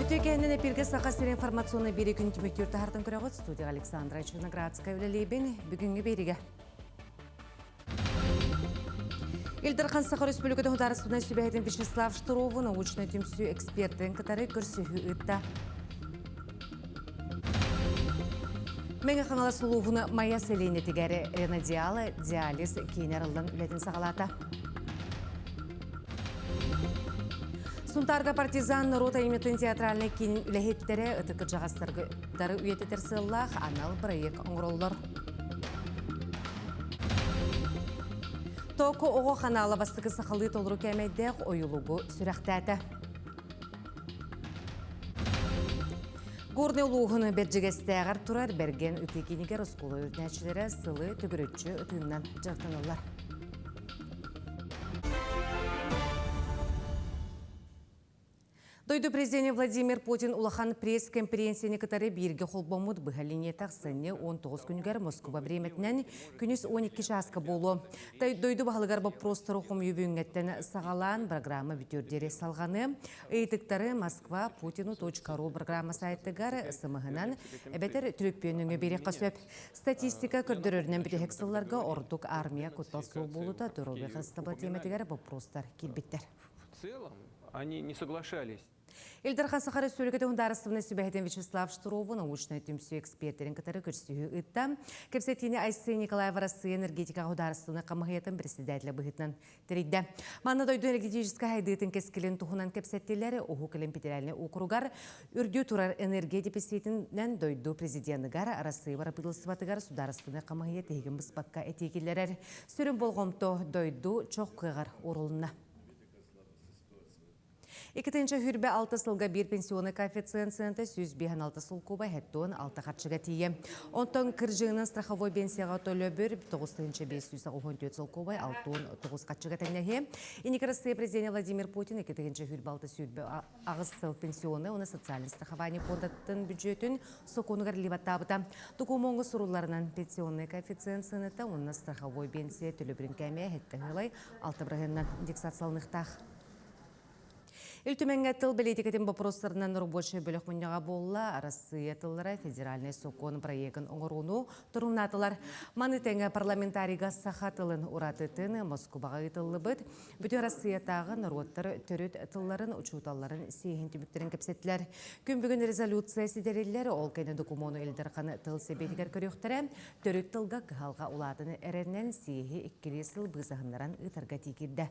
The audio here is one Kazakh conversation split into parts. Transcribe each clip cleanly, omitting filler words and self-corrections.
Өтекеннен эпирге сақасыр информационный бері күн түмектер тахартын көріғыт студия Александра Черноградская үлелейбен бүгінгі беріге. Илдархан Сахар Республикада Хударствуна Сюбехетин Вячеслав Штурову научный тюмсю экспертен катары көрсігі үтті. Мәңі қаңала сұлуғыны майя селейне тегәрі ренадиалы диализ кейнерілдің үлетін сағалата. Сунтарга партизан рота имитын театральный кейін үләхеттері ұтықы жағастырғыдары үйететер сыллақ анал проект оңыроллар. Тоқы оғы қаналы бастығы сақалы толыру кәмейдек ойылуғы сүрәқтәті. Горны ұлуғыны бәджігестәғар тұрар берген үтекенігер ұсколы өрнәшілері сылы түгірітші үтіннен жақтанылар. Дойду президент Владимир Путин улахан пресс-конференцияны катары бирге холбомуд бұғалине тақсыны 19 күнігер Москва бреметінен күніс 12 жасқа болу. Дойду бағылығар бұл просторы құм үйбіңеттен сағалан программа бүтердері салғаны. Эйтіктары Москва Путину.ру программа сайттығар сымығынан әбетер түріппеніңі берек қасөп. Статистика көрдірерінен бітек сылларға ордық армия көтталсу болуда дұрылы қыстабы теметігер бұл простор келбеттер. В целом, они не соглашались. Илдархан Сахар Республикада Хударствуна Сюбехетин Вячеслав Штурову научный тюмсю экспертерин катары көрсігі үтті. Кепсетіне Айсы Николаева Россия энергетика Хударствуна қамығетін председателя бұғытынан тірейді. Манна дойду энергетическа хайдыйтын кескілін тұхынан кепсеттелері оғу кілін петерәліне оқыруғар үрдю турар энергетипесетінен дойду президентігар Россия барапыдылсыватығар Сударствуна қамығет егін бұспаққа этекелерер. Сүрін болғымто дойду чоқ қығар орылына. Екітінші хүрбе 6 сылға бір пенсионы коэффициенті сүз бейін 6 сыл көбі әттуын 6 қатшыға тейі. Онтың кіржіңінің страховой пенсияға төлі бір 9-514 сыл көбі 6-9 қатшыға тәнәге. Инекірісі президент Владимир Путин екітінші хүрбе 6 сүрбе ағыз сыл пенсионы, оны социалин страхование фондаттың бюджетін соқонығыр леваттабыда. Докумоңғы сұруларынан пенсионный коэффициенті, оны страховой пенсия төлі бірін кәме әтті ғылай 6 бірғыннан индексациялынықтақ. Үлтіменге тыл білетекетін бопростарынан рабочий бөлік мұнияға болла, Россия тыллары федеральный сокон проектін оңыруну тұрымнатылар. Манытенге парламентариға саха тылын ұратытын Москваға ұтылы бұд. Бүтін Россия тағы народтар түріт тылларын, учуталарын сейхін түміктерін кепсеттілер. Күн бүгін резолюция сидерелері ол кәні докумону елдірқаны тыл себетігер көріқтірі, түріт тылға қығалға ұладыны әрінен сейхі 2 сыл бұзағынларын ұтарға текілді.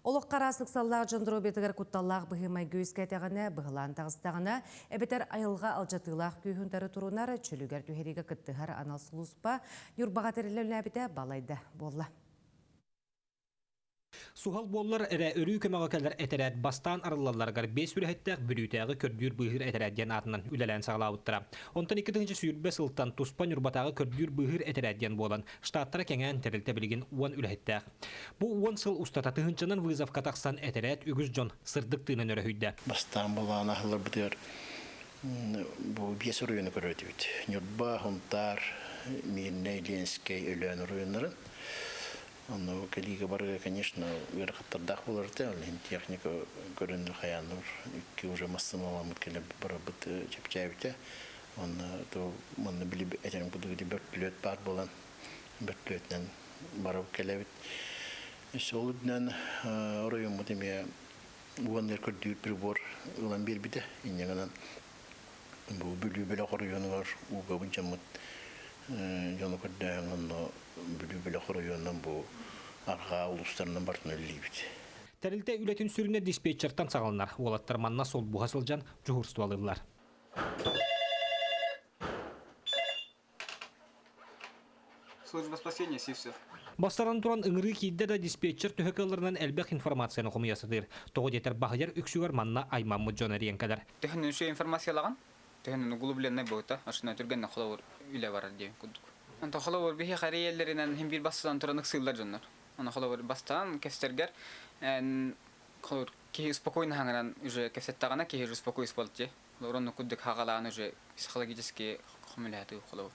Олық қара сықсаллағы жындыру бетігер құтталлағы бұғымай көз кәтеғіне, бұғылан тағыстағына, әбетер айылға алжатылақ күйхіндері тұрунары чөлігер түйерегі күттіғар анал сұлыспа, юрбаға тәрелі әбеті балайды болла. Сухал боллар әрі өрі көмеға кәлдер әтәрәд бастан арылаларғар 5 үрәттәқ бүрітәғы көрдүр бұғыр әтәрәдден атынан үләлән сағылауыттыра. Онтан 2-ші сүйірбе сылттан тұспан үрбатағы көрдүр бұғыр әтәрәдден болан штаттара кәңән тәрілті білген 10 үләттәқ. Бұл 10 сыл ұстата тұхынчынан вызов қатақсан әтәрәд үгіз жон сырдық тыынын өрі хүйді. Бастан болан ағылар бұдыр бұл 5 үріні көрөтіуді. Нюрба, Хунтар, Мирней, Ленскей, Үлән үрінларын. Ну, коллега барга, конечно, верхотардах буларты, техника көрінді хаяныр, ки уже массамала мыткеле барабыт чепчаевте. Он то манны билип этерин будугуди бөртлөт бар болан, бөртлөтнен барабы келебит. Сол үднен оройым мутеме уаннер көрдүр прибор улан бербиде. Иннегенен бу бүлүү беле корuyonугар уга бунчамыт Жону көрдәңін бүлі құройоннан бұл арға ұлыстарынан бартын өлейбіді. Тәрілті үлетін сүріне диспетчертан сағылынар. Олаттар манна сол бұға сылжан жұғырсту алылар. Служба спасения, Сивсев. Бастаран туран ыңыры кейді да диспетчер түхекаларынан әлбәқ информацияны құмиясыдыр. Тоғы детер бағыяр үксігер манна аймамы жон әрен кәдір. Түхін үші информациялаған? Түхін углубленный бойта, ашына түргенне қолауыр үлі барар дейін күдік. Анта қолауыр бейхе қари елдерінен хем бір бастыдан тұранық сыйлар жонлар. Ана қолауыр бастан кестергер, қолауыр кейі успокойны хаңыран уже кестеттағана кейі успокойс болды. Қолауыр күдік хағалаған уже психологически құмылы әті қолауыр.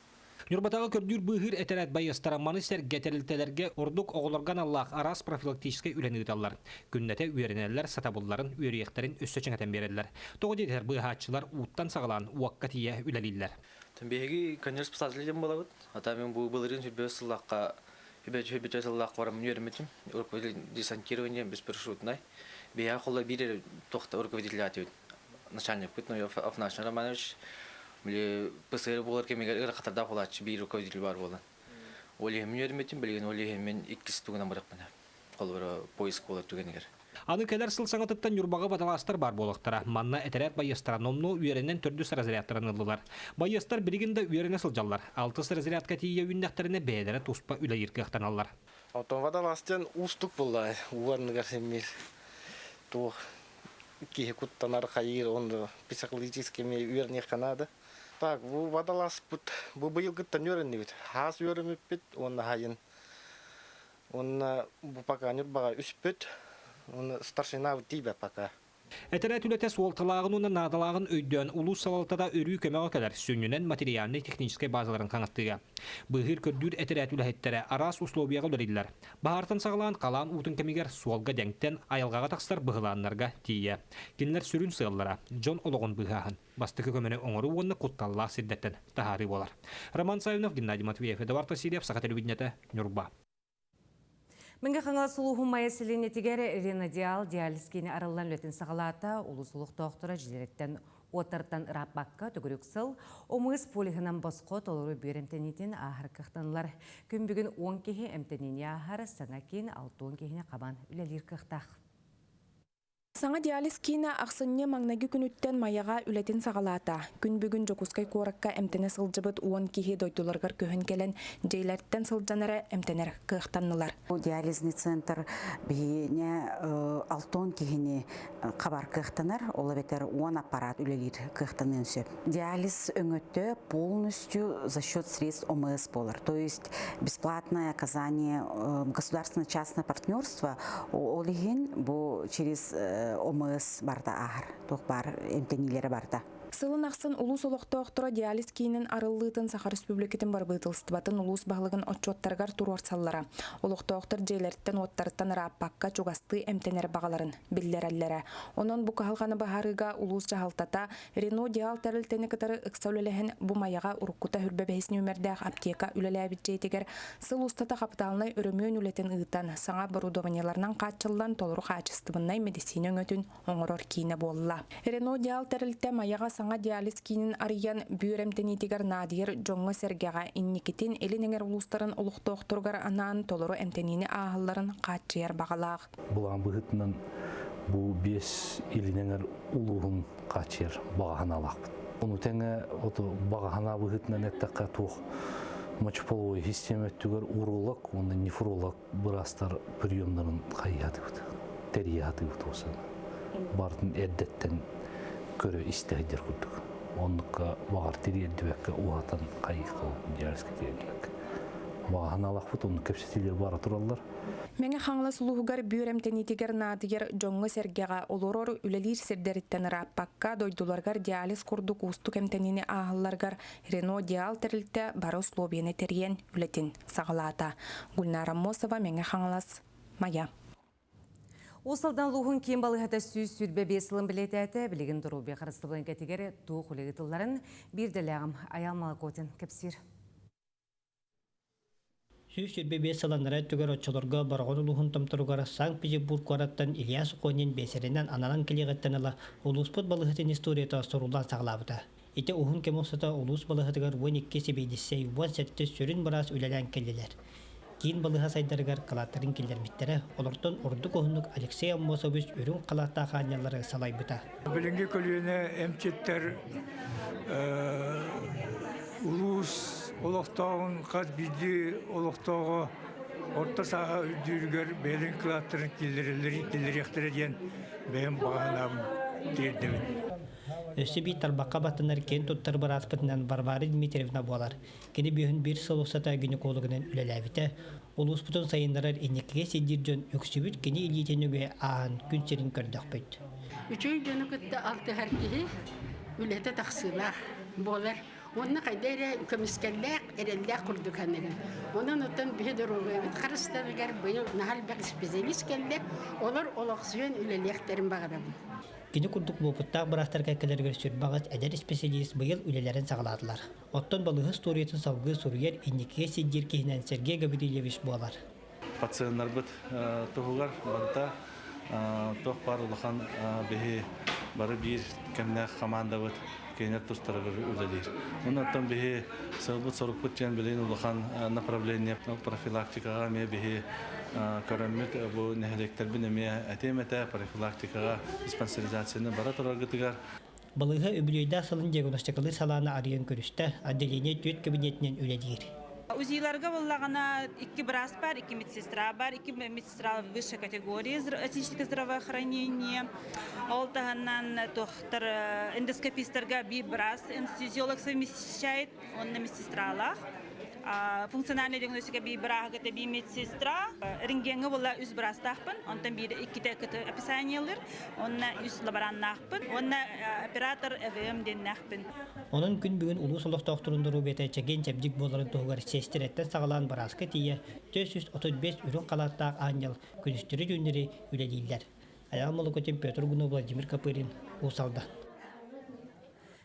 Нюрбатағы көрдүр быһыр этерәт байыстараманы сәргәтелтелерге ордук оғылырған Аллах арас профилактическай үленігіталар. Күннәте үйеренелер сатабулларын, үйерияқтарын өссө чыңатан берелер. Тоғыдетер быһатчылар уттан сағалан уаққа тие үлелилер. Тәмбеги конечно спасателем болабыт. Ата мен бу былырын сүрбе сыллаққа хөбөтө сыллақ барам үйерметим. Руководитель десантирования беспарашютный. Бия холла бире тохта руководитель атыт. Начальник Пытной Афнаш Романович. Биле ПСР болар кемегер катарда холачы бир руководитель бар болан. Оле үйерметим билген оле мен 2 тугынан баракмын. Колбара поиск болот түгенегер. Аны келер сыл саңатыттан юрбаға баталастар бар болықтара. Манна этерәт байыстарономну үйеренен төрдүс разрядтарын ылылар. Байыстар бірігінде үйерене сылжалар. 6 разрядка тие үйіндәқтеріне бәйдері туспа үлі еркіқтан алар. Алтын баталастан устук болай. Уарны гарсемир. То кихе куттанар хайыр, он психологически ми үйерне канада. Так, бу баталас бу быйыл гыттан үйеренебит. Хас үйеремеппит, онна хайын. Онна бу пока нюрбаға үспет. Он старшина тибе пока. Этерәт үләтә суалтылағын оны надалағын өйден улус салалтада өрүй көмәгә кәдәр сөнненен материальный технический базаларын қаңаттыға. Бұғыр көрдүр этерәт үләһеттәре арас условияға үләрилләр. Бахартан сағылан қалан утын кемигер суалға дәңктен айылғаға тақсар бұғыланларға тие. Кенлер сүрін сығыллара Джон Ологон бұғағын. Бастықы көмәне оңыру онны құтталла сиддеттен тахары болар. Роман Савинов, Геннадий Матвеев, Эдуард Васильев, Сақа телевидениеті, Нюрба. Міңгі қаңал сұлуғын майасылыне тегері ренодиал диализкені арылан лөтін сағалата ұлысылық тоқтыра жилереттен отыртан рапбаққа түгірік сыл, омыз полихынан босқо толыры бүйремтенетін ахыр қықтанылар. Күн бүгін 10 кеге әмтеніне ахары саңа кейін 6 кегіне қабан үлелер қықтақ. Саңа диализ кейіна ақсынне маңнаги күніттен маяға үлетін сағалата. Күн бүгін жокускай коракка әмтені сылжыбыт 10 кеге дойдуларғар көхін келен жейлерттен сылжанары әмтенер қықтанылар. Диализный центр бейіне 6 кегіне қабар қықтанар, олы бетер 10 аппарат үлелер қықтанын сөп. Диализ өңөтті полностью за счет средств ОМС болар. То есть бесплатное оказание государственно-частное партнерство олеген бу через ОМС барда ахар, тоқ бар, эмтенилері барда. Сылын ақсын улус олықтоқтыра диализ кейінін арыллыытын Саха Республикетін барбытылстыбатын улус бағылығын отчоттарғар турорсаллара. Олықтоқтыр жейлерттен оттарыттан раппаққа чугасты эмтенер бағаларын білдер әллері. Онын бұ қағылғаны бағарыға улус жағалтата Рено диал тәрілтені кітары ұқсаулелеген бұ маяға ұрыққыта хүрбе бәйсін өмірдәқ аптека үлелі әбітчейтігер сыл устата қапиталынай өрімен үлетін ұйтан саңа барудованияларынан қатшылдан толыру қачыстыбыннай медицина өңөтін оңырор кейіне болыла. Рено диал тәрілтті маяға саңа диализ кейінін ариян бүйремтенетігер надиер жоңғы сәргеға инникетін елінеңер улустарын олықтоқтырғар анаан толыру әмтенені ағыларын қатшияр бағалақ. Бұлан бұғытынан бұл 5 елінеңер улуғын қатшияр бағахан алақпын. Оны тәңі бағахана бұғытынан әттіққа тоқ мочеполовой система өттігер уролог, оны нефролог бұрастар приемдарын қайяды бұд, тәрияды бұд осы. Бардың әддеттен көрі істегідер күрдік. Оныққа бағар терелдібәкке уатан қайыққа диализге терелдібәк. Бағахан алақ бұд, оны көпсетелер бара тұралар. Мәңі қаңла сұлуғығар бүйремтенетігер надығер жоңғы сәргеға олорор үлелер сердеріттен раппаққа дойдуларғар диализ күрдік ұстық әмтенені ағыларғар Рено диал тәрілті бары условияны терген үлетін сағалата. Гүлнара Мосова, мәңі қаңлас, Мая. Осылдан луғын кем балығата сүйіз сүрбе бесілін білетәті білігін дұрубе қарыстығын кәтегері туық үлегітілларын бірділәғым аялмалы көтін кәпсір. Сүйіз сүрбе бесілінлері түгер отчылырға барғын ұлығын тамтыруғара Санкт-Петербург қораттан Ильяс Қонен бесерінен ананан келеғеттен ала ұлыспыт балығытын историята сұрулан сағылабыда. Ете ұғын кем осыта ұлыс балығытығар 12 себейдіссе юбан сәтті сүрін барас үлелән келелер. Кейін балыға сайдарығар қалаттарын келдерметтері, олардың ордық оғындық Алексей Аммосович үрін қалатта қанялары салай бұта. Білінгі көліне әмчеттер ұлыс олықтауын қаз биді олықтауға орта саға үрдіргер бәлін қалаттарын келдеректірден бәйін бағанабын дердімін. Өсі бей тарбаққа баттынар кен тұттар бар аспытынан Барбары Дмитриевна болар. Кені бүйін бір сыл осата гинекологының үлеләвіті, ол ұспытын сайындарар енекіге седдер жөн өксібіт кені елетенуге ағын күн серін көрдіқ бөйт. Üçüncü günü 6 herkesi ülete taksılar. Bolar Онна кайдере көмүскәлләк, эрелләк курдук ханнаган. Онан отан бедорога бит карыстаргар быел нахал бак специалист келле, олар олаксыен үлелekтерин багарам. Кини курдук бопуттак барастар кәккелерге сүрбагат әдер специалист быйыл үлелерин сагаладылар. Оттон балыгы сториятын салгы суруер инникке сиддир кейнен Сергей Гаврилевич болар. Пациенттар бит тугугар барта тох бар улахан беһи бары бир кемнә команда бит кейнер тустары үлелер. Оннан беһи сылбыт сорып күткән белән улахан направление профилактикага ме беһи көрәммит бу нәһлектер бинеме әтемәтә профилактикага диспансеризацияны бара торгытыгар. Балыгы өбүлөйдә салын диагностикалы саланы арыян көрүстә отделение түйет кабинетинен үлелер. УЗИларга боллагана 2 брас бар, 2 медсестра бар, 2 медсестра высшей категории этического здравоохранения. Олтаганнан доктор эндоскопистарга 1 брас, анестезиолог совмещает, он на медсестралах. Функциональная диагностика бибрага это би медсестра, рентгенга была үз брастахпын, онтан биде 2 описаниялар, онна үз лабораннахпын, онна оператор ЭВМ деннахпын. Onun gün bugün ulus olaq doktorunduru bete çegen çabjik bolарын toğgar sestiretten sağlan baraska tiye 435 ürün qalattaq anjal күнүстүрү жөнleri үлелилер. Аямолы көтен Петр Гуно Владимир Капырин Усалда.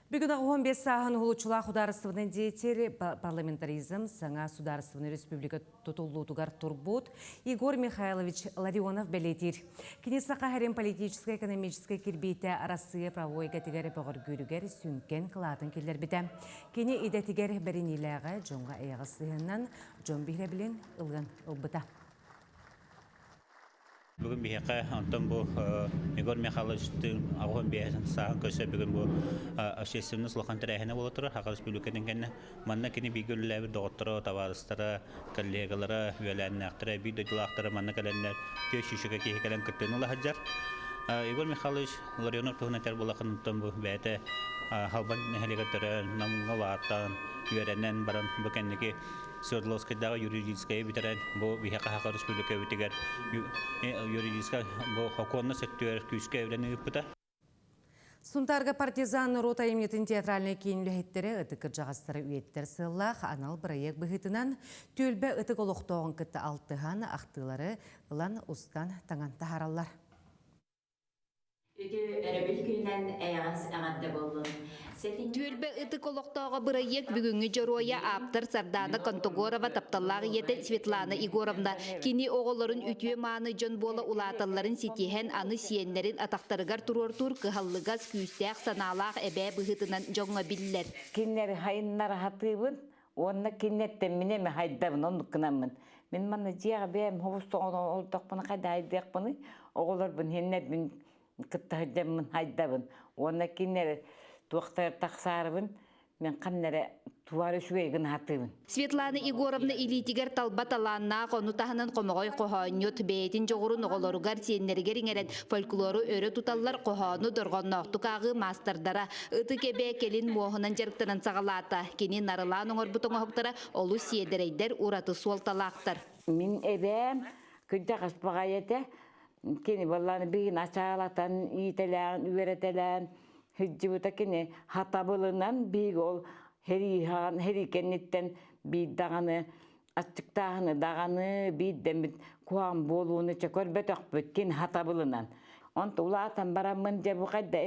Бүгін 15 сағын ғылучыла құдарыстығының дейтері парламентаризм саңа Сударыстығының республика тұтылу тұғар турбут Игорь Михайлович Ларионов бәлетер. Кенесақа әрем политическо-экономическое кербейті Россия правой категория бағыр көрігер сүнкен қылатын келер біті. Кене идетігер бәрінеліға жонға аяғысығынан жон бейрі білен ұлғын ұлбыта. Бүгін бейхеқі антон бұл Игорь Михайловичтің ағуын бейхесін сағын көсі бүгін бұл общественный слухан тәрәхіне болып тұрыр. Хақы республиканың кәні манна кені бейгілілер доғыттыры, таварыстары, коллегалары, өйеләнін ақтыры, бейді ақтыры манна кәләнлер көз шүшігі кейхекелен күттін ұлы хаджар. Игорь Михайлович Ларионов тұғын әтер болақын антон бұл бәйті халбан нәхелегеттері намыңға ваттан үйеренен баран бүкәннеге Свердловскайдағы юридическая битерен бу бихака хака республика битигер юридическая бу хаконна сектор күскә өйрәнеп бута. Сунтарга партизан рота имнетін театральный кейінліхеттері ұтықыр жағастары үйеттер сыллақ анал проект бұғытынан төлбі ұтық олықтауын күтті алтыған ақтылары ұлан ұстан таңан тахаралар. Түлбе ытык олоқтауға бұрайек бүгінгі жороя аптыр Сардана Контогорова тапталлағы еті Светлана Игоровна. Кені оғыларын үтіе маны жон бола улаталарын сетихен аны сиенлерін атақтарығар тұрор-тур кығаллығаз күйістәқ саналақ әбә бұғытынан жоңа білілер. Кеннер хайыннар хатыбын, онна кеннеттен менеме хайдабын, онныққынамын. Мен маны жияға бәйім хобустоғын олдақпыны қайда хайдақпыны, оғылар бұн хеннер бұн кытта хайдабын. Онна кеннер туақтар тақсарыбын, мен қаннары туары шуайгын хатыбын. Светлана Игоровна илитигер талбат аланна қонутағынан қомағой қоғанет бәйтін жоғырын оғыларығар сеннергеріңерен фольклору өрі тұталар қоғаны дұрғаннақтық ағы мастардара ұты кебе келін моғынан жарықтырын сағалата. Кені нарылан оңыр бұтың оқтара олу седерейдер ұраты суалталақтар. Мен әбәм күнті қаспаға еті, кені баланы бейін ашағалатан, иетелән, үйеретелән, Хыджыбыта кені хатабылынан бейг ол херикенеттен бейдағаны, ачықтағыны, дағаны бейдемет куам болуыны чекөр бөтөк бөткен хатабылынан. Онты улаатан барамын же бұқайда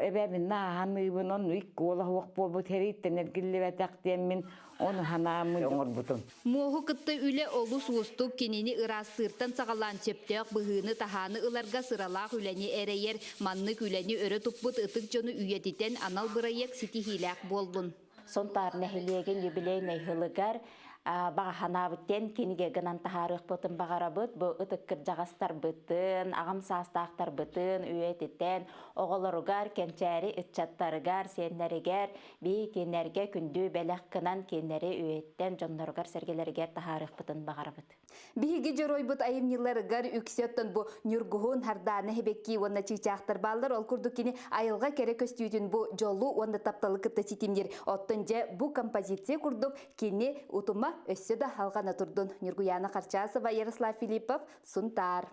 әбәбін нағаныбын, оны иккі ола хуақ болбыт хериттен әргілі бәтәқтен оны ханамын оңыр бұтын. Моғы күтті үлі олус ұступ кенені ырастыртан сағалан сөптеук бұғыны таханы ыларға сыралақ үләне әрейер, маннық үләне өрі тұппыт ұтық жоны үйетітен анал бұрайек сеті хиләк болдun. Сонтар нәхилеген юбилей нәйхілігер, Bağa hanabıtten kenige gınan taharıq bıtın bağara bıt, bu ıtıkkır жағастар bıtın, ağam sastaqtar bıtın, üyetitten, oğulurgar, kençeri, ıtçattarıgar, senleriger, bir kenlerge kündü belək kınan kenleri üyetten, jonlargar, sergelerger taharıq bıtın bağara bıt. Bihigi joroy bıt ayımnilarıgar üksiyottan bu nürguhun hardağını hebekki onunla çiçaqtar bağlar, ol kurdukini ayılga kere köstüydün bu jolu onunla taptalı kıtta sitimler. Ottunca bu kompozisiya kurduk, keni utuma өссі да халғана тұрдың. Нұргуяна Қарчасова, Ярослав Филиппов, Сунтар.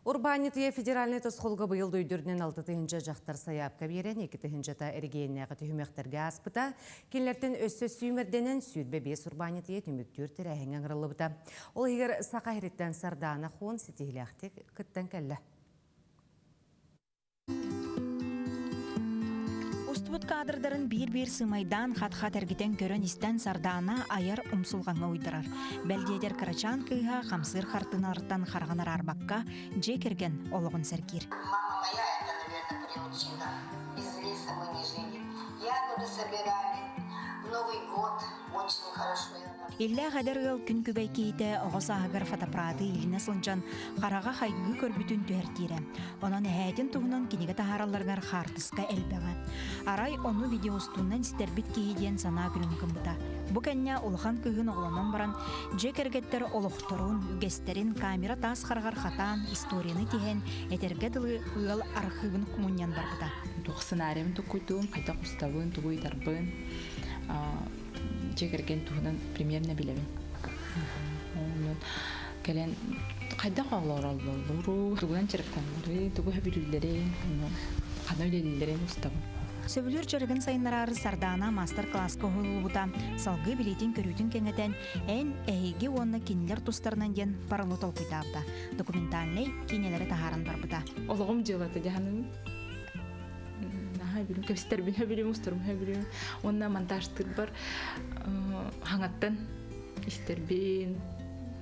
Урбанития федеральный тосқолға бұйыл дөйдірінен 6-тыхынча жақтар саяпқа берен, 2-тыхынчата әргейіннәғы түйімектірге аспыта, кенлерден өссі сүймерденен сүйдбе 5 урбанития түміктүр тірәхен аңырылы бұта. Ол егер сақа хереттен сардана хуын сетихіліқтік күттен кәлі. Устбут кадрдарын бир-бир сымайдан хат-хат әргетен көрін істен сардана аяр умсулғанға уйдырар. Бәлдедер Карачан кыйға қамсыр хартынарттан харғанар арбаққа же керген олығын сәркер. Мама моя, это, наверное, период всегда. Без леса мы не жили. Ягоды собирали. В Новый год очень хорошо. Иллә қадар ғыл күн көбәй кейті оғыса ағыр фотоаппараты иліне сылынчан қараға қайғы көрбүтін түәртері. Онан әйден туғынан кенеге тахараларғар қартысқа әлбәға. Арай оны видеостуынан стербит кейден сана күнін кымбыта. Бұ кәнне ұлған күйін оғыланан баран жек әргеттер олықтырын, үгестерін камера тас қарғар хатан, историяны теген әтерге дылы ұйыл архивын құмыннян барбыта. Сценарием тұқыдуым, қайта құставын, тұғыйдарбын. Жекерген туһунан примерно билебин. Келен кайда калар аллару, туган чирканлары, тугу хабилүлләре, канайлелләре устабы. Сөбүлөр жыргын сайынлары сардана мастер-класска хойлубута, салгы билетин көрүтүн кеңетен эн эйги онна кинилер тустарынан ден паралу толкуйтабыта. Документальный кинелери тахарын барбыта. Ологум жылаты жаһаным. Билим кепстер билем устурум билем. Онна монтажтыр бар. Хаңаттан истербин.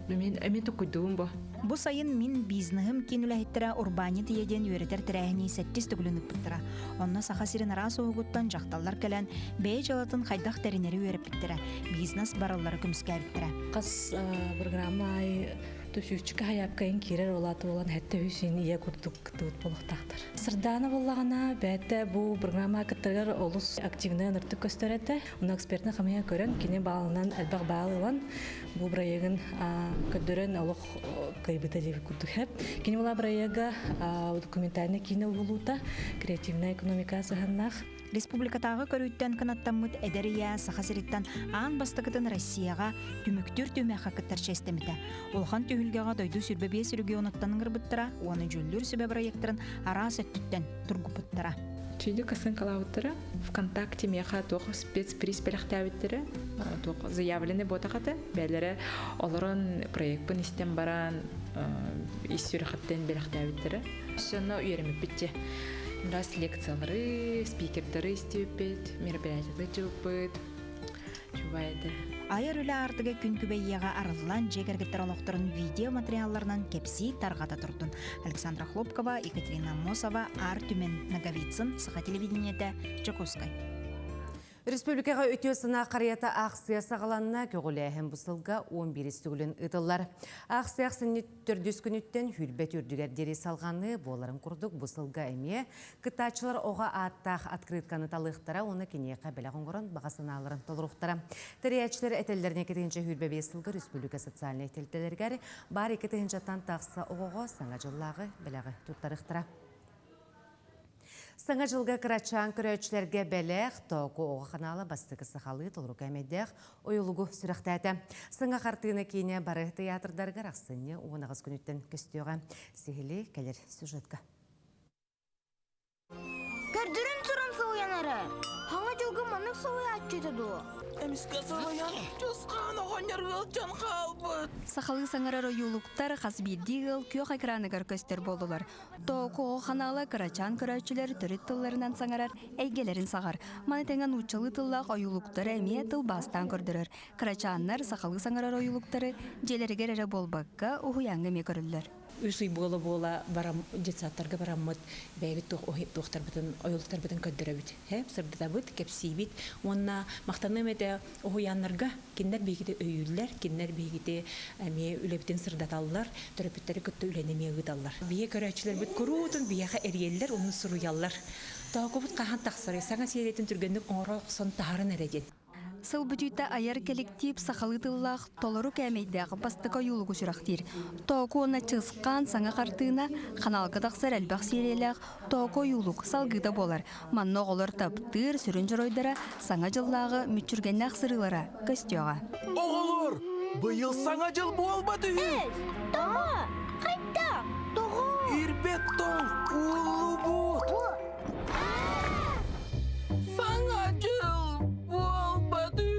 Мен эмети куйдум бу. Бу сайын мин бизнесим кинүләһиттәрә урбанит еден йөрәтер тирәһини 8 түгүлүнүп биттера. Онна саха сирен рас огуттан жакталлар келен бей жалатын хайдах теринери йөрәп биттера. Бизнес бараллары көмскә биттера. Кыз программай төшүчкә хаяпкайын кирер олаты болан хәтта үсен ия курдук кытып болуктактыр. Сырдана боллагана бәтә бу программа кыттыргар олус активны ныртып көстөрәтә. Уны экспертны хамыя көрән кине балынан әлбәг балыган бу проектын көдөрөн олук кайбыта дип курдук хәп. Кине була проектга документальный кино булута, креативная экономика саганнах. Республикатағы көрүттен канаттаммыт әдәрия сахасыриттан аан бастықытын Россияға түміктүр түмәққа кыттар честеміті. Олхан түйілгеға дойду сүрбебе сүрге оныттан ғырбыттыра, оны жүллүр сүбе проекттарын ара сөттіттен тұргупыттыра. Чүйді касын калауыттыра, ВКонтакте меха тоқ спецприз бәліқтәуіттіра, тоқ заявлены ботақаты, бәлері оларын проектпін істен баран, иссүріқаттен бәліқтәуіттіра. Соны үйеріміп бітті. Раз лекциялары, спикердары істеуіппет, мероприятиялы жауыппет, жубайды. Айыр үлі артыға күн күбейеға арылан жегергеттер олықтырын видео материалларынан кепси тарғата тұрдын. Александра Хлопкова, Екатерина Мосова, Артюмен Наговицын, Саха телевидениеті, Чакускай. Республикаға өтесіна қарията ақсия сағаланына көгіләйін бұсылға 11 түгілін ұтылар. Ақсия түрдіс күніттен хүлбет үрдігер дері салғаны боларын күрдік бұсылға әме. Күттачылар оға аттақ открытканы талықтара, оны кенеге қабілі ғоңғырын бағасын алырын толырықтара. Тірiyәчілер әтелдеріне кетігінші хүлбе бесілгі Республика социальный әтелдердергері бар 2 жаттан тақсы оғығы саңа жыллағы біліғі тұттарықтыра. Саңа жылға Карачан көрәтшілерге бәләқ, тоғы оғы қаналы бастығы сақалы толыру кәмеддәқ ойылығы сүріқтәді. Саңа қартығына кейіне бары театрдарға рақсыны оғынағыз күніттен көстеуға. Сехілі кәлер сюжетка. Кәрдірін сұрын соуянары. Хаңа жылғы манық соуя атчеті ду. Әміске соуян, жосқан оғанер ғылчан қалбыт. Сақалы саңарар ойылықтар қасбелді ғыл күйоқ экранығар көстер болдылар. Тоғы оғаналы Карачан көрәтшілер түрет тылларынан саңарар әйгелерін сағар. Манетенген ұчылы тыллақ ойылықтары әме тыл бастан көрдірір. Карачаннар сақалы саңарар ойылықтары желергер әрі болбаққа ұғыяңы ме көрілдер. Үсүй бола барам детсаттарға бараммыт бәйбит тоқтар бітін, ойылықтар бітін көддірі біт. Сырдыда біт, кепсей бит. Онна мақтаным әді оғыянларға кеннер бейгіде өйілдер, кеннер бейгіде әме үлебітін сырдаталылар, түріпіттері көтті үленеме ұғыдалар. Бейе көрәтшілер біт күрутын, бейеға әрелер, оны сұруялар. Тағы бұт қаған тақсары, саңа сейретін түргендік оңырақ сон тағарын әрәден. Сыл бүтүйті аяр коллектив сақалы тыллақ толыру кәмейдегі бастықы юлығы сүрақтир. Тоғы оны чысқан саңа қартығына қаналғы тақсар әлбақ сереліғ тоғы юлық салғыда болар. Манны оғылыр таптыр сүрін жыройдара саңа жыллағы мүтчүргеннақ сырылара көстеуға. Оғылыр, бұйыл саңа жыл бол бады? Тоғы, қайта, тоғы. беттон улубут. Саңа жыл болбады.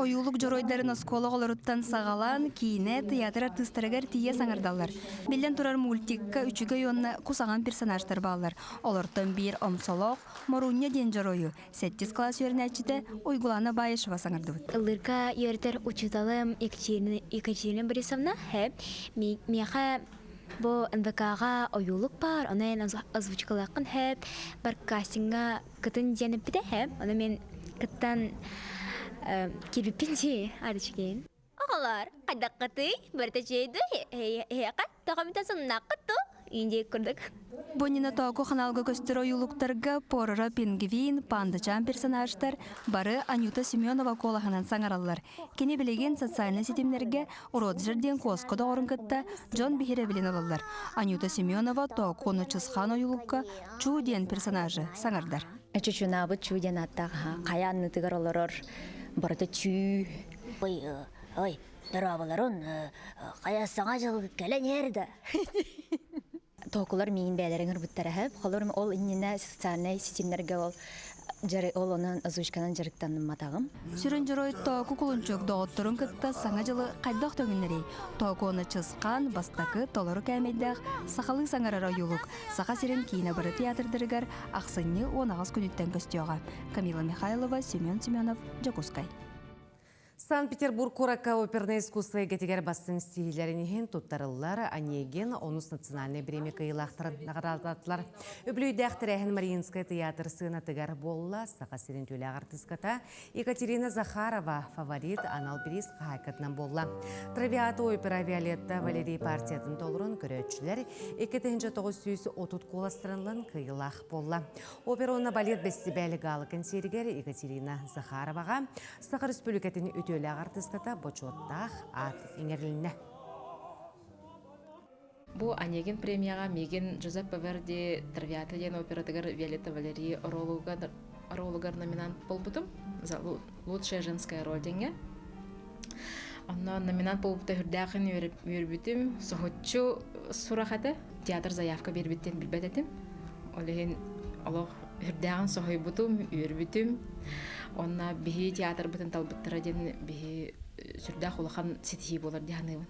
Оюлук жоройдарын оскологолоруттан сагалан кийне театр артисттарыгар тие саңардалар. Билен турар мультикка үчүгө йонна кусаган персонаждар баалар. Олортон бир омсолок, Моруня ден жорою, 7 класс өрнәчите Уйгулана Баешева саңардыбыт. Ылырка йөртер учиталым Екатерина Борисовна хэп меха бо НВК-га оюлук бар, онен озвучкалакын хэп бар кастинга кытын женеп биде хэп. Аны мен кыттан кирпинчи арчыген. Агалар, кайдаккаты, бертечейди, хеяка, тагамитасын наккыту, инде курдук. Бонина току ханалга көстөр оюлуктарга порора пингвин, пандачан персонаждар бары Анюта Семенова колаханан саңараллар. Кени билеген социальный сетимлерге уроджерден коскода орынкытта Джон Бихере билен алалар. Анюта Семенова токуну чысхан оюлукка Чуден персонажы саңардар. Чучунабы Чуден аттаға қаянны тыгар олорор барыты чүй. Ой, дырабыларын қаясаңа жылғы кәлен ерді. Токулар мейін бәлерін ұрбыттары әп, қолырым ол иннена социальный сетимлерге ол оның озвучканын жарықтанын матағым. Сүрін жырой току кулунчук доғыттырын кытта саңа жылы қайдақ төгінлері. Токуны чысқан, бастақы, толыры кәмейдәқ, сақалы саңарар ойулук. Сақа сирен кейіне бары театрдырыгар, ақсынны онағыз күніттен көстеуға. Камила Михайлова, Семен Семенов, Джакускай. Санкт-Петербург Курака оперное искусство егетегер бастың стилерінен туттарылар, анеген онус национальный премия кайылақтырын нағырадатылар. Өблүйді әқтірәхін Мариинская театр сына тігер болла, сақа сирен төлі ағартыската Екатерина Захарова фаворит анал приз қайқытынан болла. Травиаты опера Виолетта Валерий партиятын толырын көрөтшілер 2930 коластырынлан кайылақ болла. Оперона балет бәстібәлі ғалықын серігер Екатерина Захароваға Сақа Республикатын өтөлі ағартыската бочоттақ ат еңеріліне. Бу анеген премияға меген Джузеппе Верди Травиата ден оператыгар Виолетта Валерий ролугар номинант болбутум за лучшая женская роль денге. Анна номинант болбута хүрдәқын өрбүтім, соғытчу сурахаты театр заявка бербіттен білбәтетім. Олеген олық хүрдәқын соғайбутум, өрбүтім. Онна бихи театр бутын талбыттыра ден бихи сүрдәқ олақан сетихи болар дияныйын.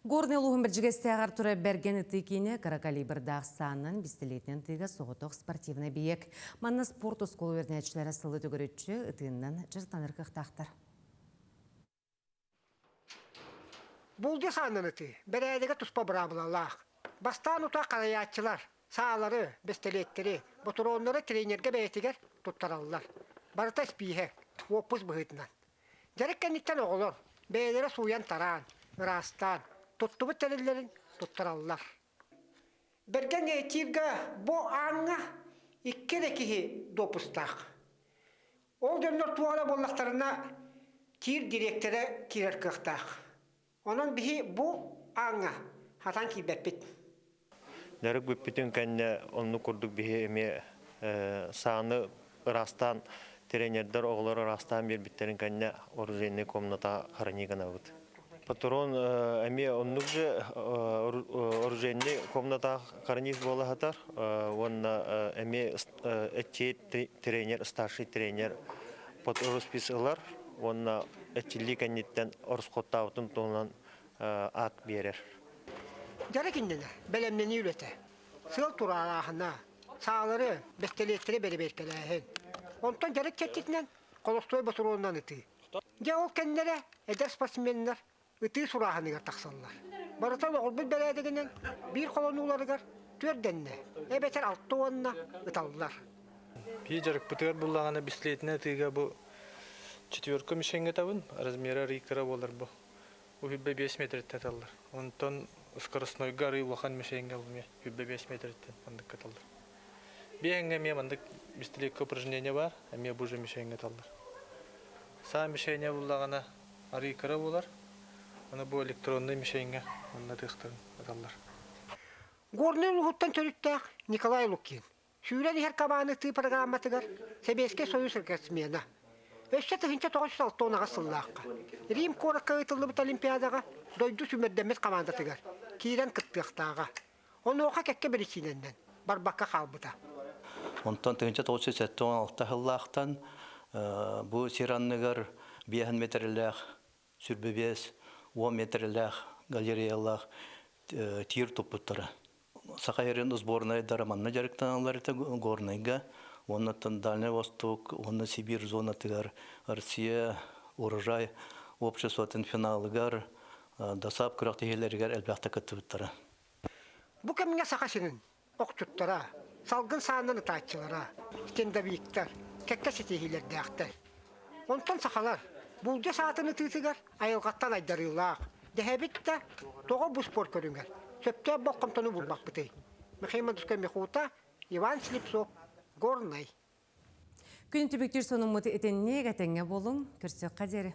Горный луғын біржігесті ағар тұры бәрген үтікені каракалибірдақ санын бістелетінен тыға соғытық спортивны бейек. Манна спорт ұсколы өрнәтшілері сылы түгірітші үтіннен жыртаныр қықтақтыр. Бұлды санын үті, бәрәдігі тұспа бұрабылалақ. Бастан ұта қараятчылар, сағалары, бістелеттері, бұтыронлары тренерге бәйтігер тұттаралылар. Барыта спейхе, опыз бұғытынан. Жарық кәнеттен оғылыр, бәйлері суян таран, ұрастан, тұттыбы тәрелерін тұттаралылар. Берген әйтіргі бұ аңға иккерекіхі допыстақ. Ол жөнлер туғала боллақтарына тир директоры кирер қықтақ. Onun bihi bu аңа хатан кибеппит. Дәрік бүппітін кәнне онны күрдік бігі әме сағыны ырастан тренердер оғылары ырастан бербіттерін кәнне оружейный комната харанигана бұд. Патрон әме оннық же оружейный комната хараниг болы хатар. Онна әме әтчей тренер, старший тренер под ұрысписылар. Онна әтчілі кәннеттен ұрысқоттауытын тоңынан ат берер. Жары кендені бәлемнені үлеті. Сыл тұрарағына, сағалары бәстелеттері бәрі-бәркеләйін. Онтан жары кәттетінен қолыстой басыруынан үті. Жа ол кәннері әдер спортсменлер үті сұрағынығар тақсалылар. Барытан оғылбыт бәрәдігінен бір қолонуларығар түрденне, әбетер алты оғынна ұталылар. Бей жарық бұтығар бұллағаны бістелетіне тыға бұл четверка мишенге табын, размері рейкара болар бұл. Үббе 5 метреттен талдар. Онтон скоростной гары улахан мишенге бұл үббе 5 метреттен мандық каталдар. Бейінге ме мандық бістелек упражнение бар, әме бұжы мишенге талдар. Са мишене бұллағана рейкара болар, оны бұл электронный мишенге онына тықтырын аталдар. Горный лұғыттан төріттәқ Николай Лукин. Сүйрен хер кабаныкты программатыгар Себеске союз рекордсмена. Өшті тұхынша 906 онаға сыллаққа. Рим қорыққа ұтылы бұт олимпиадаға дойду сүмірдемес командатыгар. киирен кыттыктаага. Оны оха кекке беричиненден барбакка калбыта. Онтон 1976 жыллақтан бұл сиранныгар 5 метрлях сүрбебес, 10 метрлях галереялах тир туппуттара. Сахайрын сборнайдары манна жарыктаналар это горныйга, оннан Дальний Восток, оннан Сибирь зонатыгар, Россия, урожай, обществотын финалыгар, дасап күрақтығелергер әлбәқті кыттыбыттара. Бу кемге сахашынын оқтуттара, салгын саанын ытаатчылара, стендабиктар, кекке сетихилерде ақтар. Онтон сахалар, булды саатыны тыытыгар, айылғаттан айдарылақ. Дәһәбитті тоғы бұ спорт көріңер. Сөпті боққымтыны бұлбақ бұтый. Михаил Дускай Михута, Иван Слепцов, Горный. Күн түбіктер соның мұты етенне гәтенге болың, көрсек қадері.